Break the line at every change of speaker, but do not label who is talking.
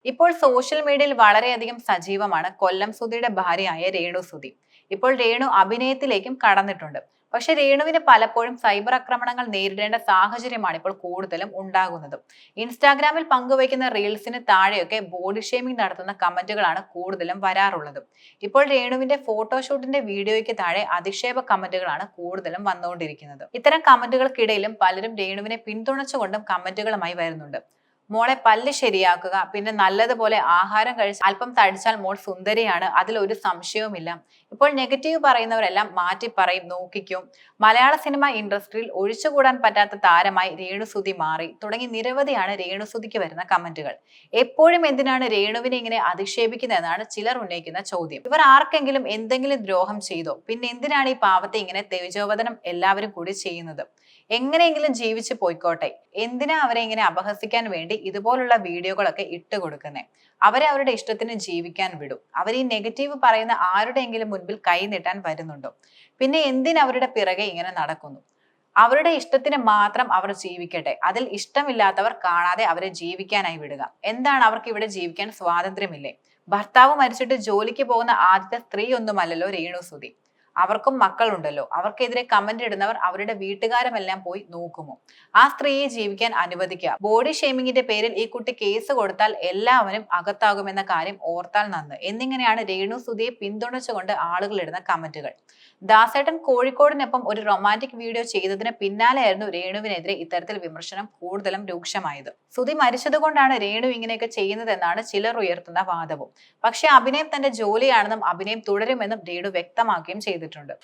ഇപ്പോൾ സോഷ്യൽ മീഡിയയിൽ വളരെയധികം സജീവമാണ് കൊല്ലം സുധിയുടെ ഭാര്യയായ രേണു സുധി. ഇപ്പോൾ രേണു അഭിനയത്തിലേക്കും കടന്നിട്ടുണ്ട്. പക്ഷെ രേണുവിന് പലപ്പോഴും സൈബർ ആക്രമണങ്ങൾ നേരിടേണ്ട സാഹചര്യമാണ് ഇപ്പോൾ കൂടുതലും ഉണ്ടാകുന്നത്. ഇൻസ്റ്റാഗ്രാമിൽ പങ്കുവയ്ക്കുന്ന റീൽസിന് താഴെയൊക്കെ ബോഡി ഷേമിംഗ് നടത്തുന്ന കമന്റുകളാണ് കൂടുതലും വരാറുള്ളത്. ഇപ്പോൾ രേണുവിന്റെ ഫോട്ടോഷൂട്ടിന്റെ വീഡിയോയ്ക്ക് താഴെ അധിക്ഷേപ കമന്റുകളാണ് കൂടുതലും വന്നുകൊണ്ടിരിക്കുന്നത്. ഇത്തരം കമന്റുകൾക്കിടയിലും പലരും രേണുവിനെ പിന്തുണച്ചുകൊണ്ടും കമന്റുകളുമായി വരുന്നുണ്ട്. മോളെ പല്ല് ശരിയാക്കുക, പിന്നെ നല്ലതുപോലെ ആഹാരം കഴിച്ച് അല്പം തടിച്ചാൽ മോൾ സുന്ദരിയാണ്, അതിൽ ഒരു സംശയവുമില്ല. ഇപ്പോൾ നെഗറ്റീവ് പറയുന്നവരെല്ലാം മാറ്റി പറയും, നോക്കിക്കും. മലയാള സിനിമ ഇൻഡസ്ട്രിയിൽ ഒഴിച്ചുകൂടാൻ പറ്റാത്ത താരമായി രേണുസുധി മാറി തുടങ്ങി നിരവധിയാണ് രേണുസുധിക്ക് വരുന്ന കമന്റുകൾ. എപ്പോഴും എന്തിനാണ് രേണുവിനെ ഇങ്ങനെ അധിക്ഷേപിക്കുന്നതെന്നാണ് ചിലർ ഉന്നയിക്കുന്ന ചോദ്യം. ഇവർ ആർക്കെങ്കിലും എന്തെങ്കിലും ദ്രോഹം ചെയ്തോ? പിന്നെ എന്തിനാണ് ഈ പാവത്തെ ഇങ്ങനെ തേജോവധനം എല്ലാവരും കൂടി ചെയ്യുന്നത്? എങ്ങനെയെങ്കിലും ജീവിച്ചു പോയിക്കോട്ടെ, എന്തിനാ അവരെ ഇങ്ങനെ അപഹസിക്കാൻ വേണ്ടി ഇതുപോലുള്ള വീഡിയോകളൊക്കെ ഇട്ട് കൊടുക്കുന്നേ? അവരെ അവരുടെ ഇഷ്ടത്തിന് ജീവിക്കാൻ വിടും. അവർ ഈ നെഗറ്റീവ് പറയുന്ന ആരുടെയെങ്കിലും മുൻപിൽ കൈ നീട്ടാൻ വരുന്നുണ്ടോ? പിന്നെ എന്തിനവരുടെ പിറകെ ഇങ്ങനെ നടക്കുന്നു? അവരുടെ ഇഷ്ടത്തിന് മാത്രം അവർ ജീവിക്കട്ടെ. അതിൽ ഇഷ്ടമില്ലാത്തവർ കാണാതെ അവരെ ജീവിക്കാനായി വിടുക. എന്താണ്, അവർക്ക് ഇവിടെ ജീവിക്കാൻ സ്വാതന്ത്ര്യമില്ലേ? ഭർത്താവ് മരിച്ചിട്ട് ജോലിക്ക് പോകുന്ന ആദ്യത്തെ സ്ത്രീ ഒന്നുമല്ലല്ലോ രേണു സുധി. അവർക്കും മക്കളുണ്ടല്ലോ. അവർക്കെതിരെ കമന്റ് ഇടുന്നവർ അവരുടെ വീട്ടുകാരുമെല്ലാം പോയി നോക്കുമോ? ആ സ്ത്രീയെ ജീവിക്കാൻ അനുവദിക്കുക. ബോഡി ഷേമിങ്ങിന്റെ പേരിൽ ഈ കുട്ടി കേസ് കൊടുത്താൽ എല്ലാവരും അകത്താകുമെന്ന കാര്യം ഓർത്താൽ നന്ന് എന്നിങ്ങനെയാണ് രേണു സുധിയെ പിന്തുണച്ചുകൊണ്ട് ആളുകൾ ഇടുന്ന കമന്റുകൾ. ദാസേട്ടൻ കോഴിക്കോടിനൊപ്പം ഒരു റൊമാൻറ്റിക് വീഡിയോ ചെയ്തതിന് പിന്നാലെയായിരുന്നു രേണുവിനെതിരെ ഇത്തരത്തിൽ വിമർശനം കൂടുതലും രൂക്ഷമായത്. സുധി മരിച്ചതുകൊണ്ടാണ് രേണു ഇങ്ങനെയൊക്കെ ചെയ്യുന്നതെന്നാണ് ചിലർ ഉയർത്തുന്ന വാദവും. പക്ഷെ അഭിനയം തന്റെ ജോലിയാണെന്നും അഭിനയം തുടരുമെന്നും രേണു വ്യക്തമാക്കുകയും ചെയ്തിട്ടുണ്ട്.